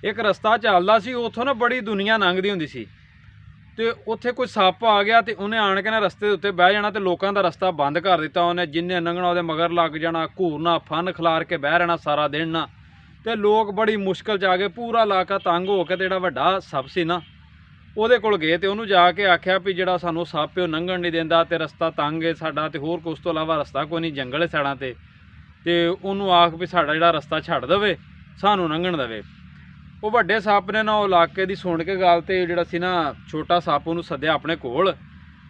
एक रस्ता चलदा सी, उत्थों ना बड़ी दुनिया लंघदी हुंदी सी ते उत्थे कोई सप्प आ गया तो उन्हें आण के ना रस्ते उत्ते बह जाना तो लोगों का रस्ता बंद कर दिता उन्हें। जिन्हें लंघना वो मगर लग जाना, घूरना, फन खिलार के बह रहना सारा दिन ना। तो लोग बड़ी मुश्किल च आ गए, पूरा इलाका तंग हो के जिहड़ा वड्डा सप्प सी ना ਉਹਦੇ ਕੋਲ गए तो उन्होंने जाके आख्या भी ਜਿਹੜਾ ਸਾਨੂੰ ਸੱਪ ਉਹ ਲੰਘਣ नहीं देंदा ते रस्ता तंग है साडा ते होर कुछ तो इलावा रस्ता कोई नहीं, जंगल है साइडां ते ਉਹਨੂੰ आख भी साडा ਜਿਹੜਾ रस्ता छड्ड देवे, सानू लंघण देवे। वो ਵੱਡੇ सप्प ने ना इलाके की सुन के गल तो ਜਿਹੜਾ ਸੀ ना छोटा सप्प ਉਹਨੂੰ सद्या अपने कोल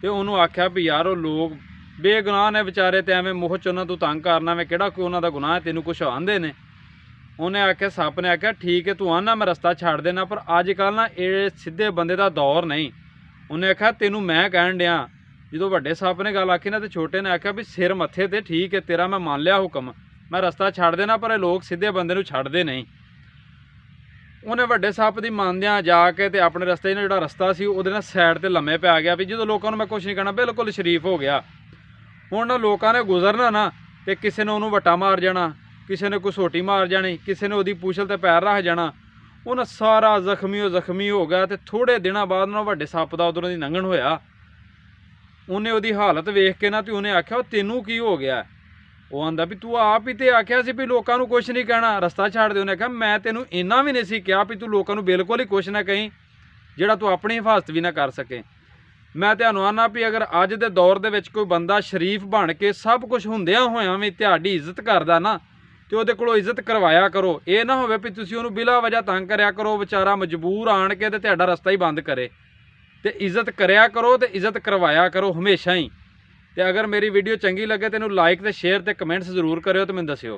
ते ਉਹਨੂੰ आख्या भी यार वो लोग बेगुनाह ने बेचारे ते एवें मुँह च उन्हां तों तंग करना वे, किहड़ा कोई उन्हां दा गुनाह है, तैनूं कुछ आंदे ने। उन्हें आख्या, सप्प ने आख्या ठीक है तू आना मैं रस्ता छड़ देना, पर अजकल ना ये सीधे बंदे का दौर नहीं। उन्हें आख्या तेनू मैं कहन दिया, जो वड्डे सप्प ने गल आखी ना तो छोटे ने आख्या भी सिर मत्थे ते ठीक है तेरा मैं मान लिया हुक्म, मैं रस्ता छड़ देना, पर लोग सीधे बंदे नूं छड्डदे नहीं। उन्हें वड्डे सप्प दी मानदियां जाके ते अपने रस्ते जिहड़ा रस्ता सी उहदे नाल साइड ते लम्मे पै गया भी जो लोगों मैं कुछ नहीं कहना, बिल्कुल शरीफ हो गया। हुण लोगों ने गुजरना ना तो किसी ने उन्होंने वट्टा मार जाना, किसी ने कोई सोटी मार जानी, किसी ने उसकी पूछल ते पैर रख जाना, उन्हें सारा जख्मी हो गया। तो थोड़े दिनों बाद ना वड्डे सप्प दा उधरों दी लंघण होया। उन्हें उसकी हालत वेख के ना तो उन्हें आख्या तेनू की हो गया। वो आंदा भी तू आप ही तो आख्या सी भी लोगों को कुछ नहीं कहना, रस्ता छड़ दे। उन्हें आख्या मैं तेनू इन्ना भी नहीं सी कहा भी तू लोगों को बिल्कुल ही कुछ ना कहीं जिहड़ा तू अपनी हिफाजत भी ना कर सके। मैं तुहानू आना भी अगर अज दे दौर दे विच कोई बंदा शरीफ बन के सब कुछ हुंदियां होया भी तुहाडी इज्जत करदा ना तो वो कोलों इज्जत करवाया करो। ये ना होवे भी तुसीं उहनूं बिला वजह तंग करया करो, बेचारा मजबूर आण के ते तुहाडा रस्ता ही बंद करे। तो इज्जत करया करो तो इज्जत करवाया करो हमेशा ही। तो अगर मेरी वीडियो चंगी लगे तो इहनूं लाइक ते शेयर ते कमेंट्स जरूर करियो तो मैनूं दस्सिओ।